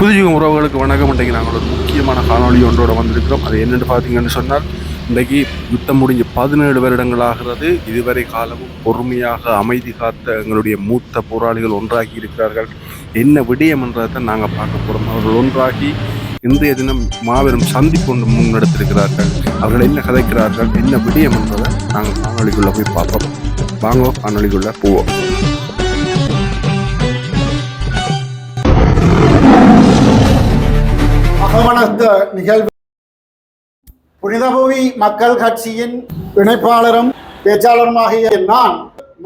புதுயுகம் உறவுகளுக்கு வணக்கம். இன்றைக்கு நாங்கள் ஒரு முக்கியமான காணொலி ஒன்றோட வந்திருக்கிறோம். அது என்னென்னு பார்த்தீங்கன்னு சொன்னால், இன்றைக்கு யுத்தம் முடிஞ்சு 17 வருடங்கள் ஆகிறது. இதுவரை காலமும் பொறுமையாக அமைதி காத்த எங்களுடைய மூத்த போராளிகள் ஒன்றாகி இருக்கிறார்கள். என்ன விடயம் என்றதை நாங்கள் பார்க்க போகிறோம். அவர்கள் ஒன்றாகி இன்றைய தினம் மாபெரும் சந்திப்பு ஒன்று முன்னெடுத்திருக்கிறார்கள். அவர்கள் என்ன கதைக்கிறார்கள், என்ன விடயம் என்றதை நாங்கள் காணொலிக்குள்ளே போய் பார்ப்போம். வாங்க காணொலிக்குள்ளே போவோம். அகவனத்த நிகழ்வு புனிதபூமி மக்கள் கட்சியின் இணைப்பாளரும் பேச்சாளருமாகிய நான்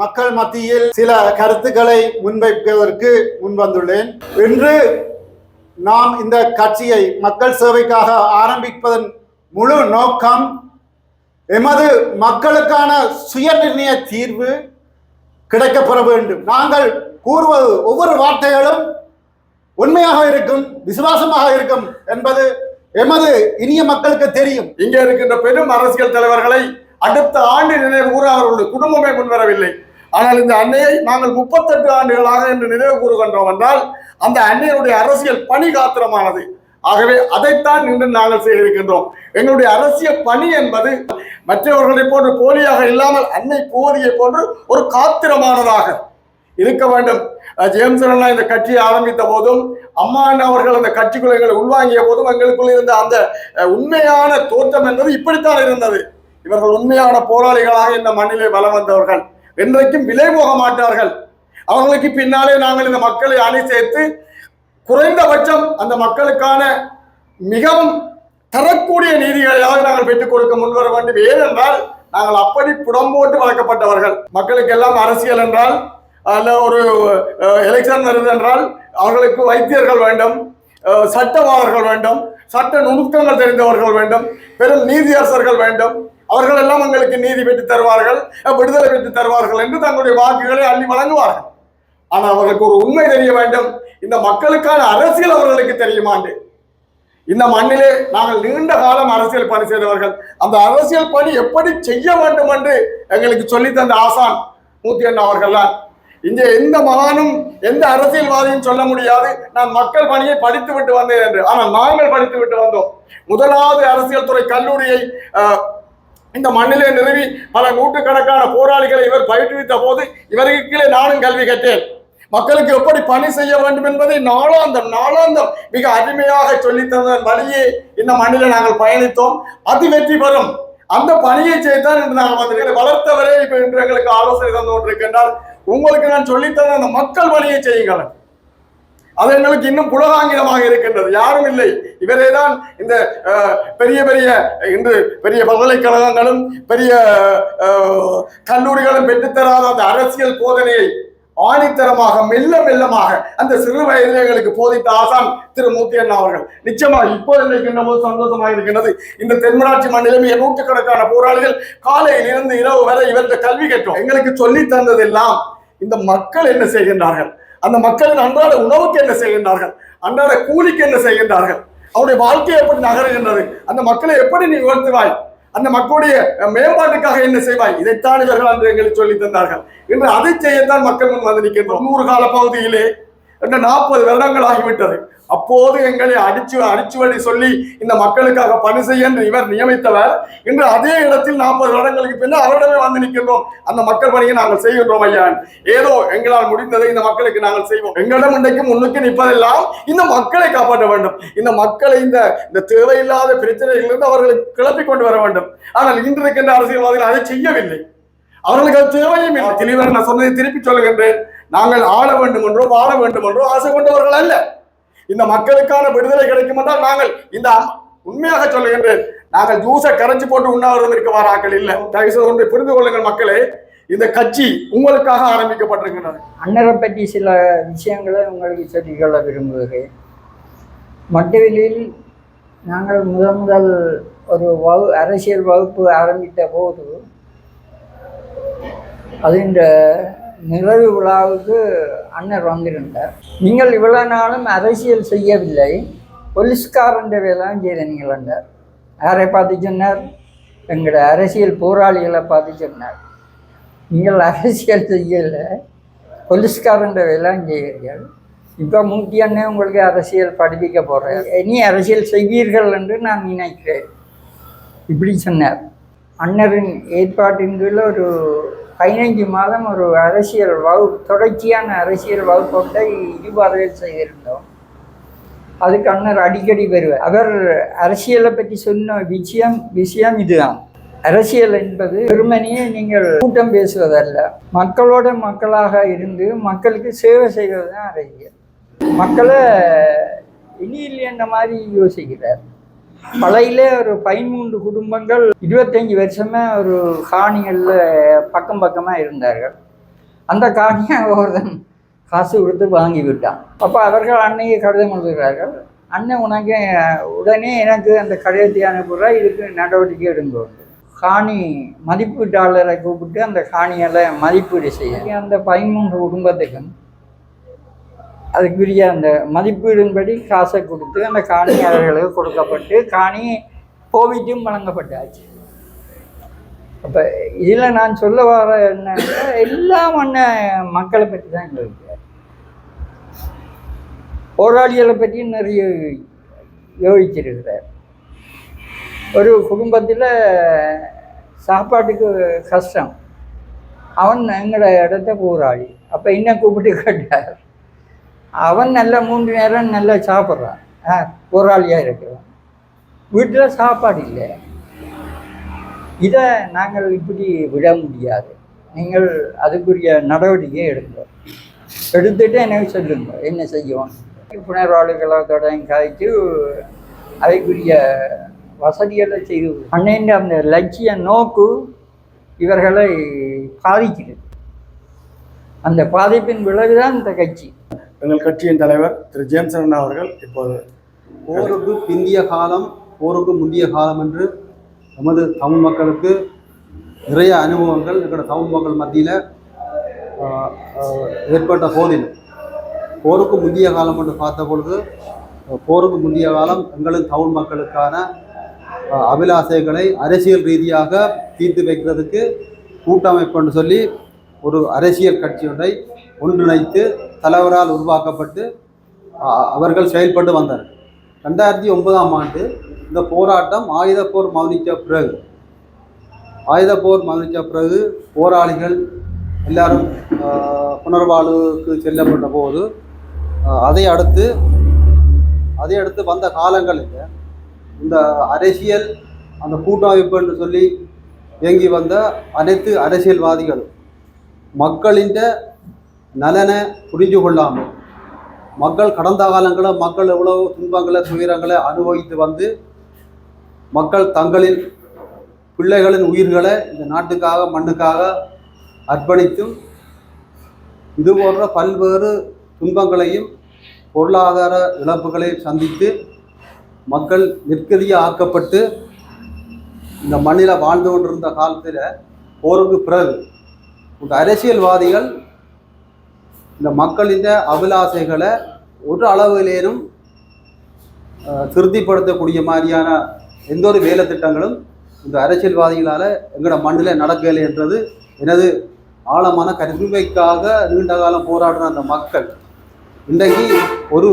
மக்கள் மத்தியில் சில கருத்துக்களை முன்வைப்பதற்கு முன்வந்துள்ளேன். இன்று நாம் இந்த கட்சியை மக்கள் சேவைக்காக ஆரம்பிப்பதன் முழு நோக்கம் எமது மக்களுக்கான சுயநிர்ணய தீர்வு கிடைக்கப்பெற வேண்டும். நாங்கள் கூறுவது ஒவ்வொரு வார்த்தைகளும் உண்மையாக இருக்கும், விசுவாசமாக இருக்கும் என்பது எமது இனிய மக்களுக்கு தெரியும். இங்கே இருக்கின்ற பெரும் அரசியல் தலைவர்களை அடுத்த ஆண்டு நினைவு கூற அவர்களுடைய குடும்பமே முன்வரவில்லை. ஆனால் இந்த அன்னையை நாங்கள் 38 ஆண்டுகளாக என்று நினைவு கூறுகின்றோம் என்றால் அந்த அன்னையுடைய அரசியல் பணி காத்திரமானது. ஆகவே அதைத்தான் இன்று நாங்கள் செய்திருக்கின்றோம். எங்களுடைய அரசியல் பணி என்பது மற்றவர்களை போன்று போலியாக இல்லாமல் அன்னை போதியை போன்று ஒரு காத்திரமானதாக இருக்க வேண்டும். ஜேம்சன் இந்த கட்சியை ஆரம்பித்த போதும் அம்மா அவர்கள் அந்த கட்சிக்குள்ள எங்களை உள்வாங்கிய போதும் எங்களுக்குள்ள இருந்த அந்த உண்மையான தோற்றம் என்பது இப்படித்தான் இருந்தது. இவர்கள் உண்மையான போராளிகளாக இந்த மண்ணிலே வலம் வந்தவர்கள், என்றைக்கும் விலை போக மாட்டார்கள். அவர்களுக்கு பின்னாலே நாங்கள் இந்த மக்களை அணி சேர்த்து குறைந்தபட்சம் அந்த மக்களுக்கான மிகவும் தரக்கூடிய நீதிகளையாக நாங்கள் பெற்றுக் கொடுக்க முன்வர வேண்டும். ஏனென்றால் நாங்கள் அப்படி புடம்போட்டு வளர்க்கப்பட்டவர்கள். மக்களுக்கு எல்லாம் அரசியல் என்றால் அல்ல ஒரு எலெக்ஷன் வருது என்றால் அவர்களுக்கு வைத்தியர்கள் வேண்டும், சட்டவாளர்கள் வேண்டும், சட்ட நுணுக்கங்கள் தெரிந்தவர்கள் வேண்டும், பெரும் நீதியரசர்கள் வேண்டும். அவர்கள் எல்லாம் எங்களுக்கு நீதி பெற்று தருவார்கள், விடுதலை பெற்று தருவார்கள் என்று தங்களுடைய வாக்குகளை அள்ளி வழங்குவார்கள். ஆனால் அவர்களுக்கு ஒரு உண்மை தெரிய வேண்டும், இந்த மக்களுக்கான அரசியல் அவர்களுக்கு தெரியுமாண்டு. இந்த மண்ணிலே நாங்கள் நீண்ட காலம் அரசியல் பணி செய்தவர்கள். அந்த அரசியல் பணி எப்படி செய்ய வேண்டும் என்று எங்களுக்கு சொல்லி தந்த ஆசான் மூத்தி அண்ணா அவர்கள் தான். இங்கே எந்த மகானும் எந்த அரசியல்வாதியும் சொல்ல முடியாது நான் மக்கள் பணியை படித்து விட்டு வந்தேன் என்று. ஆனால் நாங்கள் படித்து விட்டு வந்தோம். முதலாவது அரசியல் துறை கல்லூரியை இந்த மண்ணிலே நிறுவி பல நூற்றுக்கணக்கான போராளிகளை இவர் பயிற்றுவித்த போது இவருக்கு கீழே நானும் கல்வி கற்றேன். மக்களுக்கு எப்படி பணி செய்ய வேண்டும் என்பதை நாளாந்தம் மிக அருமையாக சொல்லித்தந்ததன் வழியே இந்த மண்ணிலே நாங்கள் பயணித்தோம். அது வெற்றி பெறும். அந்த பணியை செய்தான் என்று நாங்கள் வந்து வளர்த்தவரே இப்ப இன்று எங்களுக்கு ஆலோசனை தந்து கொண்டிருக்கின்றார். உங்களுக்கு நான் சொல்லித்தந்த அந்த மக்கள் பணியை செய்யுங்கள். அது எங்களுக்கு இன்னும் புலகாங்கிதமாக இருக்கின்றது. யாரும் இல்லை, இவரே தான் இந்த பெரிய இன்று பெரிய பல்கலைக்கழகங்களும் பெரிய கல்லூரிகளும் பெற்றுத்தராத அந்த அரசியல் போதனையை ஆணித்தரமாக மெல்லமாக அந்த சிறு வயதிலே எங்களுக்கு போதித்த ஆசான் திரு மூத்தி அண்ணா அவர்கள். நிச்சயமாக இப்போது இருக்கின்ற போது சந்தோஷமாக இருக்கின்றது. இந்த தென்மராட்சி மண்ணிலுமே நூற்றுக்கணக்கான போராளிகள் காலையில் இருந்து இரவு வரை இவர்கள் கல்வி கற்றோம். எங்களுக்கு சொல்லி தந்ததெல்லாம் இந்த மக்கள் என்ன செய்கின்றார்கள், அந்த மக்களின் அன்றாட உணவுக்கு என்ன செய்கின்றார்கள், அன்றாட கூலிக்கு என்ன செய்கின்றார்கள், அவருடைய வாழ்க்கை எப்படி நகருகின்றது, அந்த மக்களை எப்படி நீ உயர்த்துவாய், அந்த மக்களுடைய மேம்பாட்டுக்காக என்ன செய்வாய், இதைத்தான் இவர்கள் அன்று எங்களுக்கு சொல்லி தந்தார்கள். இன்று அதை செய்யத்தான் மக்கள் முன் வந்து நிற்கின்றோம். 100 கால பகுதியிலே 40 வருடங்கள் ஆகிவிட்டது. அப்போது எங்களை அடிச்சுவடி சொல்லி இந்த மக்களுக்காக பணி செய்ய இவர் நியமித்தவர். இன்று அதே இடத்தில் 40 வருடங்களுக்கு பின்னர் அவரிடமே வந்து நிற்கின்றோம். அந்த மக்கள் பணியை நாங்கள் செய்கின்றோம் ஐயா. ஏதோ எங்களால் முடிந்ததை இந்த மக்களுக்கு நாங்கள் செய்வோம். எங்களிடம் இன்றைக்கு முன்னுக்கு நிற்பதெல்லாம் இந்த மக்களை காப்பாற்ற வேண்டும். இந்த மக்களை இந்த தேவையில்லாத பிரச்சனைகளிலிருந்து அவர்களை கிளப்பிக் கொண்டு வர வேண்டும். ஆனால் இன்று இருக்கின்ற அரசியல்வாதிகள் அதை செய்யவில்லை. அவர்களுக்கு அது தேவையும் இல்லை. தெளிவாக நான் சொன்னதை திருப்பி சொல்லுகின்றேன். நாங்கள் ஆள வேண்டும் என்றோ வாழ வேண்டும் என்றோ ஆசை கொண்டவர்கள் அல்ல. இந்த மக்களுக்கான விடுதலை கிடைக்கும் என்றால் நாங்கள் இந்த உண்மையாக சொல்லுகின்றேன், நாங்கள் ஜூஸை கரைச்சி போட்டு உண்ணாவிரதம் இருக்க வாராக்கள் இல்லை. தயவுசெய்து ஒன்றை புரிந்து கொள்ளுங்கள் மக்களே, இந்த கட்சி உங்களுக்காக ஆரம்பிக்கப்பட்டிருக்கின்றது. அன்னரை பற்றி சில விஷயங்களை உங்களுக்கு சொல்லிக்கொள்ள விரும்புகிறேன். மட்டவெளியில் நாங்கள் முதல் ஒரு அரசியல் வகுப்பு ஆரம்பித்த போது அது இந்த நிறைவு விழாவுக்கு அண்ணர் வந்திருந்தார். நீங்கள் இவ்வளோ நாளும் அரசியல் செய்யவில்லை, போலீஸ்காரன் வேலைலாம் செய்த நீங்கள் என்றார். யாரை பார்த்து சொன்னார்? எங்களோட அரசியல் போராளிகளை பார்த்து சொன்னார். நீங்கள் அரசியல் செய்யலை, போலீஸ்காரன் வேலைலாம் செய்கிறீர்கள், இப்போ மூர்த்தி அண்ணன் உங்களுக்கு அரசியல் படிப்பிக்க போகிறேன், இனி அரசியல் செய்வீர்கள் என்று நான் நினைக்கிறேன். இப்படி சொன்னார். அண்ணரின் ஏற்பாட்டின் கீழ் ஒரு 15 மாதம் ஒரு அரசியல் தொடர்ச்சியான அரசியல் வகுப்பை இருபார்வையில் செய்திருந்தோம். அதுக்கு அண்ணர் அடிக்கடி வருவார். அவர் அரசியலை பற்றி சொன்ன விஷயம் இதுதான். அரசியல் என்பது வெறுமனையே நீங்கள் கூட்டம் பேசுவதல்ல, மக்களோட மக்களாக இருந்து மக்களுக்கு சேவை செய்வது தான் அரசியல். மக்களை இனியில் என்ன மாதிரி யோசிக்கிறார். பழையில ஒரு 13 குடும்பங்கள் 25 வருஷமா ஒரு காணிகளில் பக்கமாக இருந்தார்கள். அந்த காணியை ஒருத்தன் காசு கொடுத்து வாங்கி விட்டான். அப்போ அவர்கள் அன்னையை கடிதம் எழுதுகிறார்கள். அண்ணன் உனக்கு உடனே எனக்கு அந்த கடிதத்தை அனுப்புகிறா, இதுக்கு நடவடிக்கை எடுங்க. காணி மதிப்பீட்டாளரை கூப்பிட்டு அந்த காணிகளை மதிப்பீடு செய்ய அந்த 13 குடும்பத்துக்கும் அதுக்குரிய அந்த மதிப்பீடுன்படி காசை கொடுத்து அந்த காணியாளர்களுக்கு கொடுக்கப்பட்டு காணி கோவிட்டும் வழங்கப்பட்டாச்சு. அப்போ இதில் நான் சொல்ல வர என்னன்னா, எல்லா மக்களை பற்றி தான் எங்களுக்கு, போராளிகளை பற்றி நிறைய யோசிச்சிருக்கிறார். ஒரு குடும்பத்தில் சாப்பாட்டுக்கு கஷ்டம், அவன் எங்களோட இடத்த போராளி. அப்போ இன்னும் கூப்பிட்டு கேட்டார். அவன் நல்ல 3 நேரம் நல்லா சாப்பிட்றான், போராளியாக இருக்கிறான், வீட்டில் சாப்பாடு இல்லை. இதை நாங்கள் இப்படி விட முடியாது, நீங்கள் அதுக்குரிய நடவடிக்கை எடுத்துட்டு எனக்கு சொல்லுங்க என்ன செய்வோம். புனர்வாழ்வுகளை தொடங்கி காய்ச்சி அதுக்குரிய வசதிகளை செய்து அன்னையின் அந்த லட்சிய நோக்கு இவர்களை பாதிக்கிறது. அந்த பாதிப்பின் விளைவுதான் இந்த கட்சி. எங்கள் கட்சியின் தலைவர் திரு ஜேம்சன் அவர்கள் இப்போது போருக்கு பிந்திய காலம், போருக்கு முந்திய காலம் என்று நமது தமிழ் மக்களுக்கு நிறைய அனுபவங்கள் எங்களோட தமிழ் மக்கள் மத்தியில் ஏற்பட்ட போதிலும், போருக்கு முந்திய காலம் என்று பார்த்த பொழுது, போருக்கு முந்திய காலம் எங்களின் தமிழ் மக்களுக்கான அபிலாசைகளை அரசியல் ரீதியாக தீர்த்து வைக்கிறதுக்கு கூட்டமைப்புன்னு சொல்லி ஒரு அரசியல் கட்சி ஒன்றை ஒன்றிணைத்து தலைவரால் உருவாக்கப்பட்டு அவர்கள் செயல்பட்டு வந்தார்கள். 2009ஆம் ஆண்டு இந்த போராட்டம் ஆயுத போர் மௌனித்த பிறகு போராளிகள் எல்லாரும் புனர்வாழ்வுக்கு செல்லப்பட்ட போது அதை அடுத்து வந்த காலங்களில் இந்த அரசியல் அந்த கூட்டமைப்பு என்று சொல்லி இயங்கி வந்த அனைத்து அரசியல்வாதிகளும் மக்களின் நலனை புரிஞ்சு கொள்ளாமல், மக்கள் கடந்த காலங்களில் மக்கள் எவ்வளவு துன்பங்களை துயரங்களை அனுபவித்து வந்து மக்கள் தங்களின் பிள்ளைகளின் உயிர்களை இந்த நாட்டுக்காக மண்ணுக்காக அர்ப்பணித்தும் இது போன்ற பல்வேறு துன்பங்களையும் பொருளாதார இழப்புகளையும் சந்தித்து மக்கள் நிற்கதியாக ஆக்கப்பட்டு இந்த மண்ணில் வாழ்ந்து கொண்டிருந்த காலத்தில் போருக்கு பிறகு இந்த அரசியல்வாதிகள் இந்த மக்களின் அபிலாசைகளை ஒரு அளவிலேனும் திருப்திப்படுத்தக்கூடிய மாதிரியான எந்த ஒரு வேலை திட்டங்களும் இந்த அரசியல்வாதிகளால் எங்களோட மண்ணில் நடக்கலை என்றது எனது ஆழமான கருமைக்காக நீண்ட காலம் போராடுற அந்த மக்கள் இன்றைக்கு ஒரு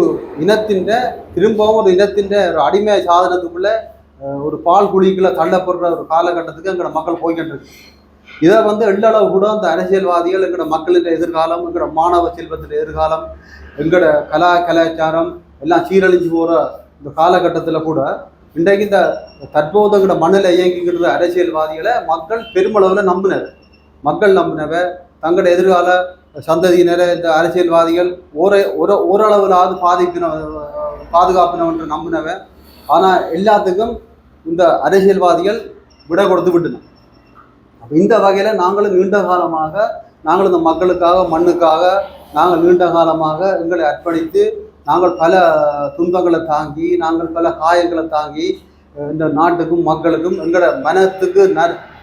திரும்பவும் ஒரு இனத்தின் ஒரு அடிமை சாதனத்துக்குள்ளே ஒரு பால் குழிக்குள்ளே தள்ளப்படுற ஒரு காலகட்டத்துக்கு எங்களோட மக்கள் போய்கிட்டு இருக்கு. இதை எள்ளளவு கூட அந்த அரசியல்வாதிகள் எங்களோட மக்களின் எதிர்காலம், எங்களோட மாணவ செல்வத்தின் எதிர்காலம், எங்களோட கலாச்சாரம் எல்லாம் சீரழிஞ்சு போகிற இந்த காலகட்டத்தில் கூட இன்றைக்கு இந்த தற்போது எங்களோட மண்ணில் இயங்கிக்கிற அரசியல்வாதிகளை மக்கள் பெருமளவில் நம்பினவ தங்களோட எதிர்கால சந்ததியினரை இந்த அரசியல்வாதிகள் ஓரளவிலாவது பாதுகாப்பினவன் என்று நம்பினவ. ஆனால் எல்லாத்துக்கும் இந்த அரசியல்வாதிகள் விட கொடுத்து விட்டன. இந்த வகையில் நாங்களும் நீண்ட காலமாக நாங்கள் இந்த மக்களுக்காக மண்ணுக்காக நாங்கள் நீண்ட காலமாக எங்களை அர்ப்பணித்து நாங்கள் பல துன்பங்களை தாங்கி நாங்கள் பல காயங்களை தாங்கி இந்த நாட்டுக்கும் மக்களுக்கும் எங்களோட மனத்துக்கு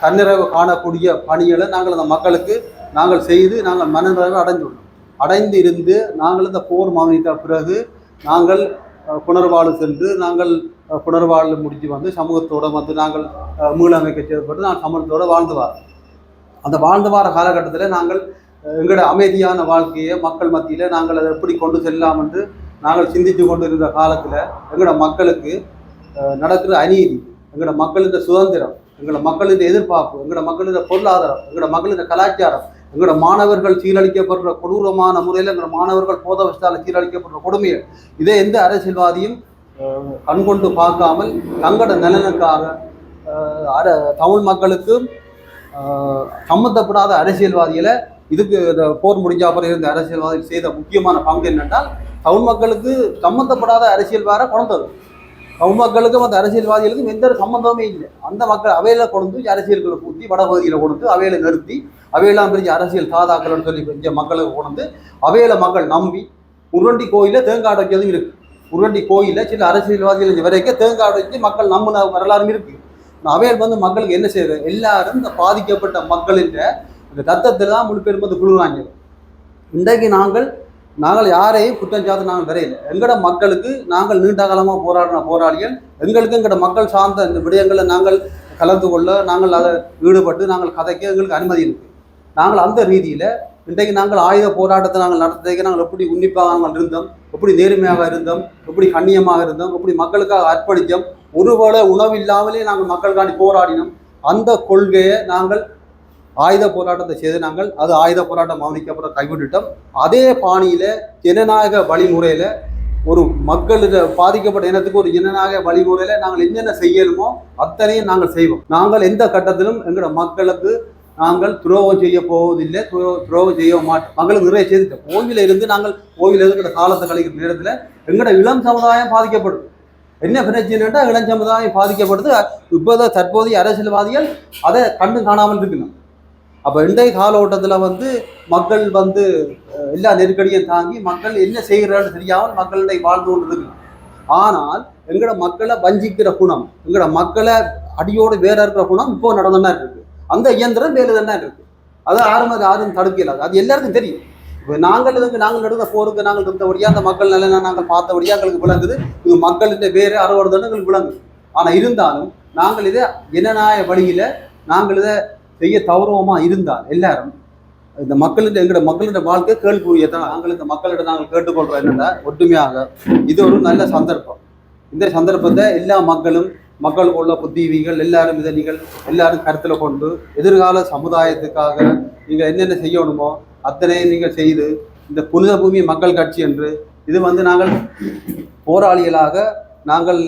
தன்னிறைவு காணக்கூடிய பணிகளை நாங்கள் அந்த மக்களுக்கு நாங்கள் செய்து நாங்கள் மனநிறைவு அடைந்து இருந்து நாங்கள் இந்த போர் மௌனித்த பிறகு நாங்கள் புனர்வாழ்வு சென்று நாங்கள் புனர்வாழ்வு முடித்து சமூகத்தோடு நாங்கள் மீளமைக்க செயல்பட்டு நாங்கள் சமூகத்தோடு வாழ்ந்து அந்த வாழ்ந்து வார காலகட்டத்தில் நாங்கள் எங்களோட அமைதியான வாழ்க்கையை மக்கள் மத்தியில் நாங்கள் அதை எப்படி கொண்டு செல்லலாம் என்று நாங்கள் சிந்தித்து கொண்டு இருந்த காலத்தில் எங்களோட மக்களுக்கு நடக்கிற அநீதி, எங்களோட மக்களின் சுதந்திரம், எங்களோட மக்களின் எதிர்பார்ப்பு, எங்களோட மக்களின் பொருளாதாரம், எங்களோட மக்களின் கலாச்சாரம், எங்களோட மாணவர்கள் சீரழிக்கப்படுற கொடூரமான முறையில் எங்களோட மாணவர்கள் போதவஸ்தால் சீரழிக்கப்படுற கொடுமைகள், இதை எந்த அரசியல்வாதியும் கண்கொண்டு பார்க்காமல் தங்களோட நலனுக்காக தமிழ் மக்களுக்கு சம்மந்தப்படாத அரசியல்வாதிகளை இதுக்கு போர் முடிஞ்ச அப்புறம் இருந்த அரசியல்வாதிகள் செய்த முக்கியமான பங்கு என்னென்றால் தமிழ் மக்களுக்கு சம்மந்தப்படாத அரசியல் வேற கொண்டது. தமிழ் மக்களுக்கும் அந்த அரசியல்வாதிகளுக்கும் எந்த ஒரு சம்மந்தமே இல்லை. அந்த மக்கள் அவையில கொண்டு அரசியல்களை கூட்டி வடபகுதியில் கொண்டு அவையில நிறுத்தி அவையெல்லாம் பிரிஞ்சு அரசியல் சாதாக்கள்னு சொல்லி பிரிஞ்ச மக்களுக்கு கொண்டு அவையில மக்கள் நம்பி உருண்டி கோயில தேங்காய் வைக்கிறதும் இருக்கு. உருண்டி கோயில சில அரசியல்வாதிகள் வரைக்கும் தேங்காய் வச்சு மக்கள் நம்பின வரலாறும் இருக்கு. அவையில் வந்து மக்களுக்கு என்ன செய்யுது, எல்லாரும் இந்த பாதிக்கப்பட்ட மக்களின் இந்த தத்தத்தில் தான் முழு பேரும் வந்து குழுவாங்க. இன்றைக்கு நாங்கள் யாரையும் குற்றம் சாத்து நாங்கள் வரையில. எங்களோட மக்களுக்கு நாங்கள் நீண்ட காலமாக போராடின போராளிகள், எங்களுக்கு எங்களோட மக்கள் சார்ந்த இந்த விடயங்களை நாங்கள் கலந்து கொள்ள, நாங்கள் அதை ஈடுபட்டு நாங்கள் கதைக்க எங்களுக்கு அனுமதி இருக்கு. நாங்கள் அந்த ரீதியில் இன்றைக்கு நாங்கள் ஆயுத போராட்டத்தை நாங்கள் நடத்துறதுக்கு நாங்கள் எப்படி உன்னிப்பாக நாங்கள் இருந்தோம், எப்படி நேர்மையாக இருந்தோம், எப்படி கண்ணியமாக இருந்தோம், எப்படி மக்களுக்காக அர்ப்பணித்தோம், ஒருவேளை உணவு இல்லாமலே நாங்கள் மக்களுக்காண்டி போராடினோம். அந்த கொள்கையை நாங்கள் ஆயுத போராட்டத்தை செய்து நாங்கள் அது ஆயுத போராட்டம் கவனிக்கப்புறம் கைவிட்டுட்டோம். அதே பாணியில் ஜனநாயக வழிமுறையில் ஒரு மக்களுக்கு பாதிக்கப்பட்ட இனத்துக்கு ஒரு ஜனநாயக வழிமுறையில் நாங்கள் என்னென்ன செய்யணுமோ அத்தனையும் நாங்கள் செய்வோம். நாங்கள் எந்த கட்டத்திலும் எங்களோட மக்களுக்கு நாங்கள் துரோகம் செய்ய போவதில்லை, துரோகம் செய்ய மாட்டோம். மக்களுக்கு நிறைய செய்துட்டோம். ஓய்வில் இருந்து நாங்கள் ஓய்வில் இருக்கிற காலத்தை கழிக்கிற நேரத்தில் எங்களோட இளம் சமுதாயம் பாதிக்கப்படும். என்ன பிரச்சனைன்னா இளம் சமுதாயம் பாதிக்கப்படுது. இப்போதான் தற்போதைய அரசியல்வாதிகள் அதை கண்டு காணாமல் இருக்கணும். அப்போ இன்றைய காலகட்டத்தில் வந்து மக்கள் வந்து எல்லா நெருக்கடியும் தாங்கி மக்கள் என்ன செய்கிறான்னு தெரியாமல் மக்களிடையே வாழ்ந்து கொண்டு இருக்கணும். ஆனால் எங்களோட மக்களை வஞ்சிக்கிற குணம், எங்களோட மக்களை அடியோடு வேற இருக்கிற குணம் இப்போ நடந்துதான் இருக்கு. அந்த இயந்திரம் வேறு தானே இருக்கு. அதை யாரும் தடுக்கலாது. அது எல்லாருக்கும் தெரியும். இப்போ நாங்கள் நடந்த போருக்கு நாங்கள் இருந்தபடியா அந்த மக்கள் நிலைனா நாங்கள் பார்த்தபடியா எங்களுக்கு விளங்குது. இது மக்கள்கிட்ட வேறு அறுவடைன்னு எங்களுக்கு விளங்குது. ஆனால் இருந்தாலும் நாங்கள் இதை ஜனநாயக வழியில் நாங்கள் இதை செய்ய தவறுவமா இருந்தால் எல்லாரும் இந்த எங்களோட மக்களிட வாழ்க்கை கேள்விக்குரியதான். நாங்கள் இந்த மக்களிடம் நாங்கள் கேட்டுக்கொள்றோம் என்னன்னா, ஒற்றுமையாக இது ஒரு நல்ல சந்தர்ப்பம். இந்த சந்தர்ப்பத்தை எல்லா மக்களுக்கு உள்ள புத்திவிகள் எல்லாரும் இதை நீங்கள் எல்லாரும் கருத்தில் கொண்டு எதிர்கால சமுதாயத்துக்காக நீங்கள் என்னென்ன செய்யணுமோ அத்தனையும் நீங்கள் செய்து இந்த புனித பூமி மக்கள் கட்சி என்று இது வந்து நாங்கள் போராளிகளாக நாங்கள்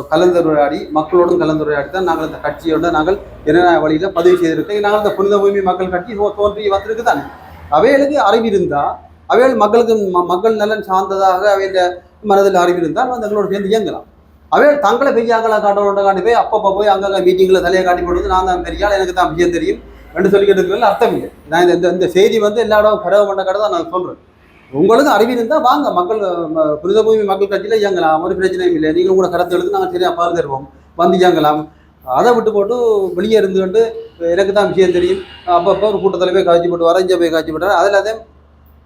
கலந்துரையாடி மக்களோடும் கலந்துரையாடி தான் நாங்கள் இந்த கட்சியோட நாங்கள் ஜனநாயக வழியில் பதிவு செய்திருக்கோம். நாங்கள் இந்த புனித பூமி மக்கள் கட்சி தோன்றி வந்திருக்கு தானே. அவைகளுக்கு அறிவிருந்தால் அவைகள் மக்கள் நலன் சார்ந்ததாக அவைய மனதில் அறிவிருந்தால் வந்து எங்களோட சேர்ந்து இயங்கலாம். அவைகள் தங்களை பெரியாக்களை காட்டி போய் அப்பப்போ போய் அங்கங்கே மீட்டிங்கில் தலையை காட்டி போடுறது நான் தான் பெரியாள் எனக்கு தான் விஷயம் தெரியும் என்று சொல்லிக்கிறதுக்கு அர்த்தம் இல்லை. நான் இந்த செய்தி வந்து எல்லா இடம் பரவ பண்ண கடை தான் நான் சொல்கிறேன். உங்களுக்கு அறிவு இருந்தால் வாங்க புனித பூமி மக்கள் கட்சியில் இயங்கலாம், ஒரு பிரச்சனையும் இல்லை. நீங்கள் கூட கருத்து எடுத்து நாங்கள் சரியாக பாரு தருவோம், வந்து இயங்கலாம். அதை விட்டு போட்டு வெளியே இருந்துக்கிட்டு எனக்கு தான் விஷயம் தெரியும் அப்பப்போ ஒரு கூட்டத்தில் போய் காய்ச்சி போட்டு வரைஞ்ச போய் காய்ச்சி போட்டார். அதில் அதே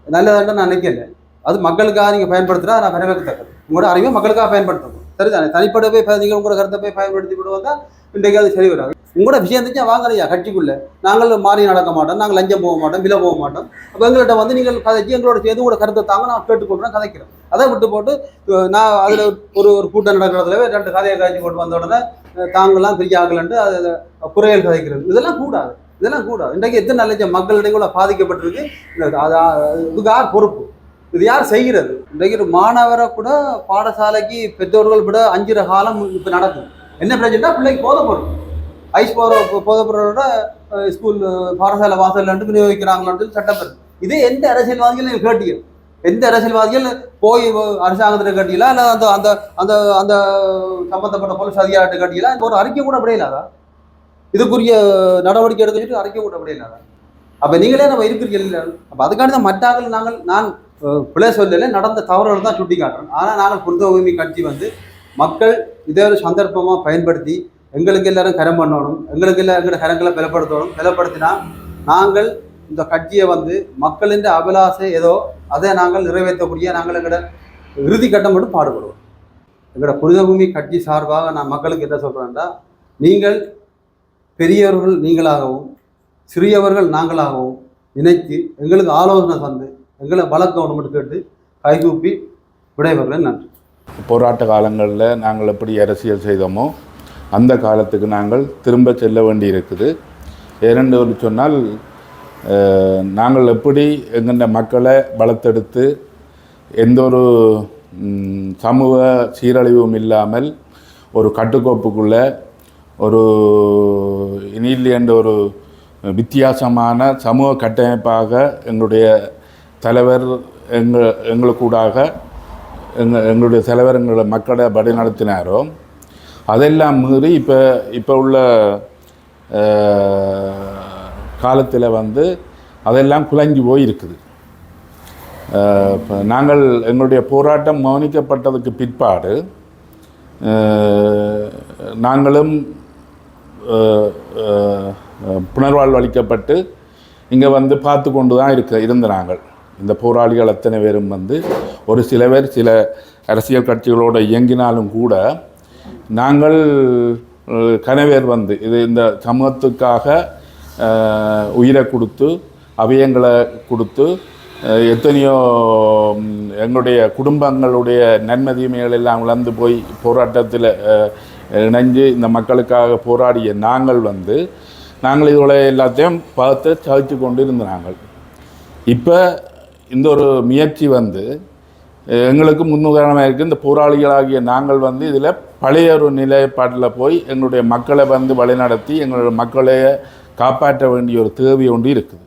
நல்லதான்னு நான் நினைக்கல. அது மக்களுக்காக நீங்கள் பயன்படுத்துகிறா நான் வரவேற்கத்தக்கது. உங்களோட அறிவை மக்களுக்காக பயன்படுத்தணும், சரிதானே? தனிப்பட்ட போய் நீங்கள் உங்களோட கருத்தை போய் பயன்படுத்தி விட்டு வந்தால் இன்றைக்கு அது சரி வராது. உங்களோட விஷயம் இருந்துச்சா வாங்கலையா கட்சிக்குள்ளே. நாங்கள் மாறி நடக்க மாட்டோம், நாங்கள் லஞ்சம் போக மாட்டோம், விலை போக மாட்டோம். அப்போ எங்கள்கிட்ட வந்து நீங்கள் கதைச்சி எங்களோட சேர்ந்து உங்களோட கருத்தை தாங்க நான் கேட்டுக்கொள்கிறேன், கதைக்கிறேன். அதை விட்டு போட்டு நான் அதில் ஒரு கூட்டம் நடக்கிறதுல 2 கதையை காய்ச்சி போட்டு வந்த உடனே தாங்களாம் பெரிய ஆகலன்ட்டு அதில் குறைகள் கதைக்கிறது இதெல்லாம் கூடாது. இன்றைக்கு எத்தனை லட்சம் மக்களிடையே கூட பாதிக்கப்பட்டிருக்கு. இதுக்கு யார் பொறுப்பு? இது யார் செய்கிறது? இன்றைக்கு ஒரு மாணவரை கூட பாடசாலைக்கு பெற்றோர்கள் விட 5 காலம் இப்போ நடக்கும். என்ன பிரச்சனைனா பிள்ளைக்கு போதைப்பொருள் ஐஸ் போதைப்பொருளோட ஸ்கூல் பாடசாலை வாசல் விநியோகிக்கிறாங்களான்னு சட்டப்பேர். இதே எந்த அரசியல்வாதிகள் நீங்கள் கேட்டீங்க? எந்த அரசியல்வாதிகள் போய் அரசாங்கத்தில் கட்டியலா இல்லை அந்த அந்த அந்த சம்பந்தப்பட்ட போலீஸ் அதிகாரிட்ட கட்டியலா ஒரு அறிக்கை கூட விடையிலாதா? இதுக்குரிய நடவடிக்கை எடுத்துட்டு அறிக்கை கூட விடையிலாதா? அப்போ நீங்களே நம்ம இருக்கிறீங்க. அப்போ அதுக்காண்டி தான் மற்றாக்கள் நான் பிள்ளை சொல்லல நடந்த தவறுகள் தான் சுட்டி காட்டுறோம். ஆனால் நாங்கள் புனித பூமி கட்சி வந்து மக்கள் இதே ஒரு சந்தர்ப்பமாக பயன்படுத்தி எங்களுக்கு எல்லாரும் கரம் பண்ணணும், எங்களுக்கு எல்லாம் எங்களோட கரங்களை பலப்படுத்தினா நாங்கள் இந்த கட்சியை வந்து மக்களின் அபிலாசை ஏதோ அதை நாங்கள் நிறைவேற்றக்கூடிய நாங்கள் எங்களோட இறுதி கட்டம் மட்டும் பாடுபடுவோம். எங்களோட புனித பூமி கட்சி சார்பாக நான் மக்களுக்கு என்ன சொல்கிறேன்னா, நீங்கள் பெரியவர்கள் நீங்களாகவும் சிறியவர்கள் நாங்களாகவும் இணைத்து எங்களுக்கு ஆலோசனை தந்து எங்களை வளர்க்கணும் கேட்டு கைகூப்பி விடைபெறுகிறேன். நன்றி. போராட்ட காலங்களில் நாங்கள் எப்படி அரசியல் செய்தோமோ அந்த காலத்துக்கு நாங்கள் திரும்ப செல்ல வேண்டி இருக்குது. ஏனென்று சொன்னால் நாங்கள் எப்படி எங்கள் மக்களை வளர்த்தெடுத்து எந்த ஒரு சமூக சீரழிவும் இல்லாமல் ஒரு கட்டுக்கோப்புக்குள்ள ஒரு இனியில் என்ற ஒரு வித்தியாசமான சமூக கட்டமைப்பாக எங்களுடைய தலைவர் எங்களுக்கூடாக எங்களுடைய தலைவர் எங்களுடைய மக்களை வழி நடத்தினாரோ அதெல்லாம் மீறி இப்போ உள்ள காலத்தில் அதெல்லாம் குலைஞ்சி போய் இருக்குது. நாங்கள் எங்களுடைய போராட்டம் மௌனிக்கப்பட்டதுக்கு பிற்பாடு நாங்களும் புனர்வாழ்வு அளிக்கப்பட்டு இங்கே பார்த்து கொண்டு தான் இருந்த நாங்கள் இந்த போராளிகள் அத்தனை பேரும் ஒரு சில பேர் சில அரசியல் கட்சிகளோடு இயங்கினாலும் கூட நாங்கள் கனவேர் இது இந்த சமூகத்துக்காக உயிரை கொடுத்து அவயங்களை கொடுத்து எத்தனையோ எங்களுடைய குடும்பங்களுடைய நன்மதிமைகள் எல்லாம் இழந்து போய் போராட்டத்தில் இணைஞ்சு இந்த மக்களுக்காக போராடிய நாங்கள் இதோட எல்லாத்தையும் பார்த்து சகிச்சு கொண்டு இருந்த நாங்கள் இப்போ இந்த ஒரு முயற்சி எங்களுக்கு முன்னுதாரணமாக இருக்குது. இந்த போராளிகளாகிய நாங்கள் இதில் பழைய ஒரு நிலைப்பாட்டில் போய் எங்களுடைய மக்களை வழிநடத்தி எங்களுடைய மக்களை காப்பாற்ற வேண்டிய ஒரு தேவை ஒன்று இருக்குது.